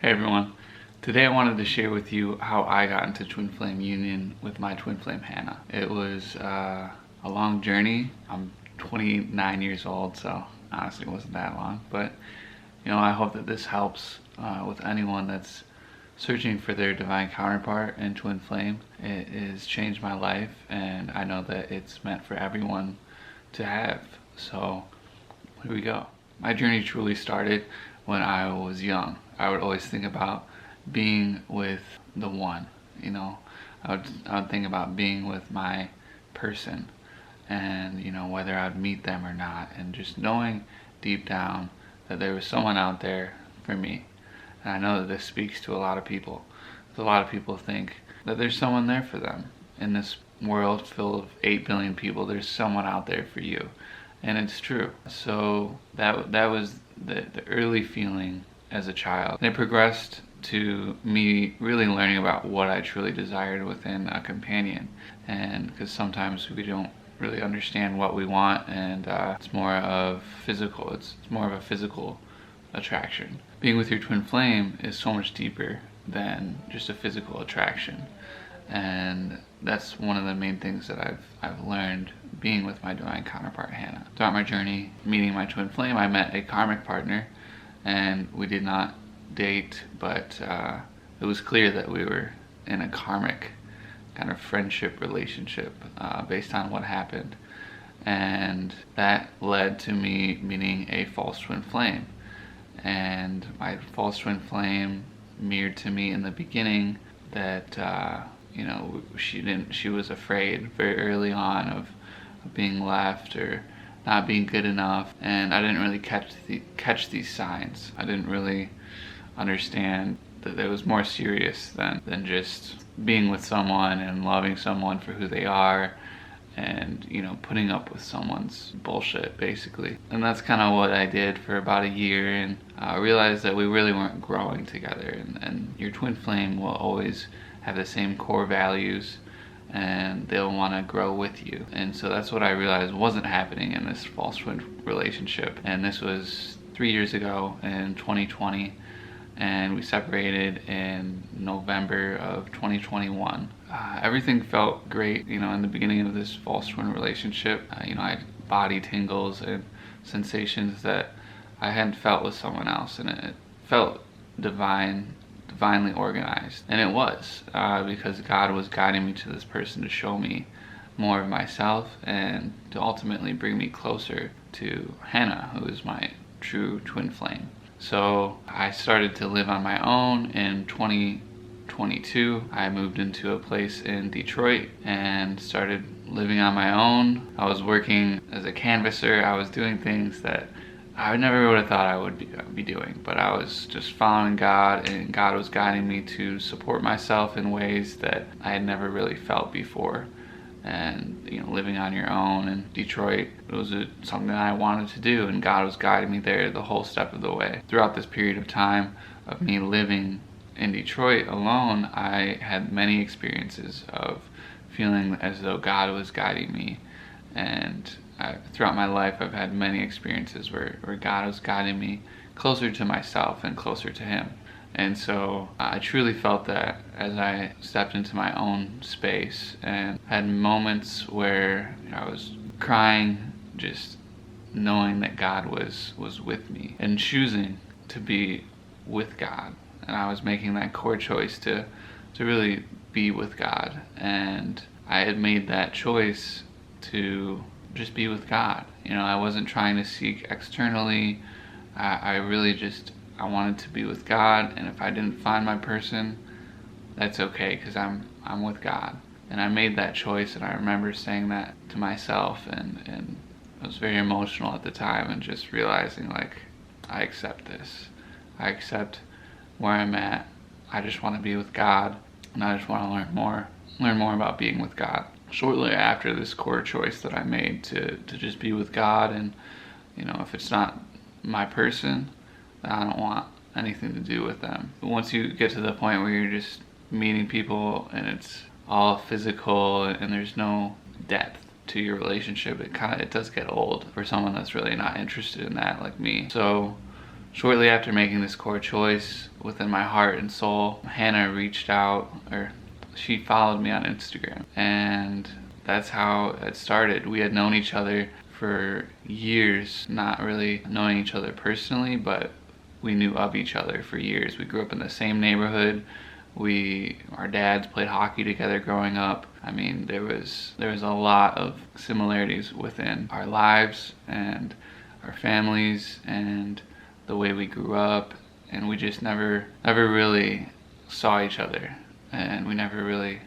Hey everyone, today I wanted to share with you how I got into Twin Flame Union with my Twin Flame Hannah. It was a long journey. I'm 29 years old, so honestly it wasn't that long, but I hope that this helps with anyone that's searching for their divine counterpart in Twin Flame. It has changed my life, and I know that it's meant for everyone to have. So here we go. My journey truly started when I was young. I would always think about being with the one, I would think about being with my person, and whether I'd meet them or not, and just knowing deep down that there was someone out there for me. And I know that this speaks to a lot of people. A lot of people think that there's someone there for them. In this world filled with 8 billion people, there's someone out there for you. And it's true. So that was the early feeling as a child. And it progressed to me really learning about what I truly desired within a companion. And because sometimes we don't really understand what we want, and it's more of physical. It's more of a physical attraction. Being with your twin flame is so much deeper than just a physical attraction. And that's one of the main things that I've learned being with my divine counterpart Hannah. Throughout my journey meeting my twin flame, I met a karmic partner, and we did not date, but it was clear that we were in a karmic kind of friendship relationship based on what happened. And that led to me meeting a false twin flame. And my false twin flame mirrored to me in the beginning that she was afraid very early on of being left or not being good enough, and I didn't really catch these signs. I didn't really understand that it was more serious than just being with someone and loving someone for who they are, and putting up with someone's bullshit basically. And that's kind of what I did for about a year, and I realized that we really weren't growing together. And your twin flame will always have the same core values, and they'll want to grow with you. And so that's what I realized wasn't happening in this false twin relationship. And this was 3 years ago in 2020, and we separated in November of 2021. Everything felt great, in the beginning of this false twin relationship. I had body tingles and sensations that I hadn't felt with someone else, and it felt divinely organized. And it was, because God was guiding me to this person to show me more of myself and to ultimately bring me closer to Hannah, who is my true twin flame. So I started to live on my own in 2022. I moved into a place in Detroit and started living on my own. I was working as a canvasser. I was doing things that I never would have thought I would be doing, but I was just following God, and God was guiding me to support myself in ways that I had never really felt before. And living on your own in Detroit, it was something that I wanted to do, and God was guiding me there the whole step of the way. Throughout this period of time of me living in Detroit alone, I had many experiences of feeling as though God was guiding me. And throughout my life, I've had many experiences where God was guiding me closer to myself and closer to Him. And so I truly felt that as I stepped into my own space, and had moments where I was crying, just knowing that God was with me and choosing to be with God. And I was making that core choice to really be with God. And I had made that choice to just be with God. I wasn't trying to seek externally. I really just, I wanted to be with God, and if I didn't find my person, that's okay, because I'm with God. And I made that choice, and I remember saying that to myself, and I was very emotional at the time, and just realizing, I accept this. I accept where I'm at. I just want to be with God, and I just want to learn more about being with God. Shortly after this core choice that I made to just be with God, and if it's not my person, I don't want anything to do with them. But once you get to the point where you're just meeting people and it's all physical and there's no depth to your relationship, it does get old for someone that's really not interested in that, like me. So shortly after making this core choice within my heart and soul, Hannah reached out, or she followed me on Instagram, and that's how it started. We had known each other for years, not really knowing each other personally, but we knew of each other for years. We grew up in the same neighborhood. Our dads played hockey together growing up. I mean, there was a lot of similarities within our lives and our families and the way we grew up, and we just never really saw each other, and we never really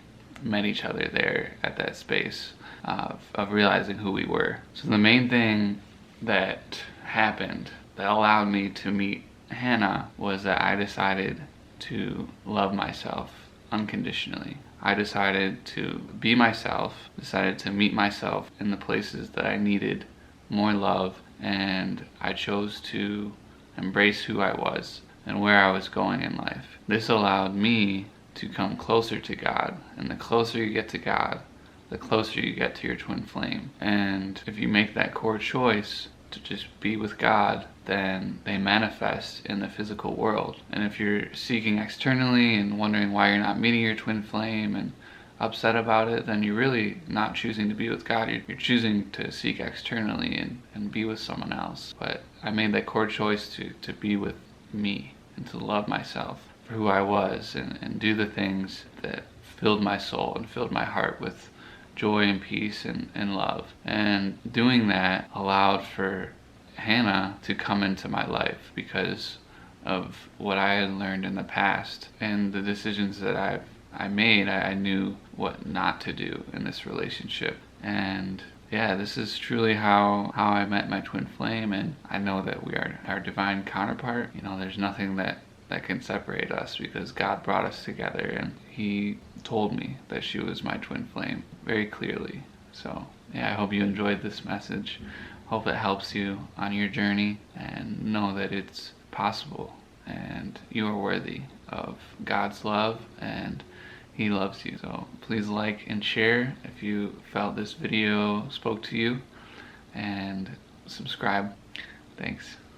met each other there at that space of realizing who we were. So the main thing that happened that allowed me to meet Hannah was that I decided to love myself unconditionally. I decided to be myself, decided to meet myself in the places that I needed more love, and I chose to embrace who I was and where I was going in life. This allowed me to come closer to God, and the closer you get to God, the closer you get to your twin flame. And if you make that core choice to just be with God, then they manifest in the physical world. And if you're seeking externally and wondering why you're not meeting your twin flame and upset about it, then you're really not choosing to be with God. You're choosing to seek externally and be with someone else. But I made that core choice to be with me and to love myself for who I was, and do the things that filled my soul and filled my heart with joy and peace and love. And doing that allowed for Hannah to come into my life because of what I had learned in the past and the decisions that I made. I knew what not to do in this relationship. And yeah, this is truly how I met my twin flame, and I know that we are our divine counterpart. You know, there's nothing that can separate us, because God brought us together, and He told me that she was my twin flame very clearly. So yeah, I hope you enjoyed this message. Hope it helps you on your journey, and know that it's possible and you are worthy of God's love, and He loves you. So please like and share if you felt this video spoke to you, and subscribe. Thanks.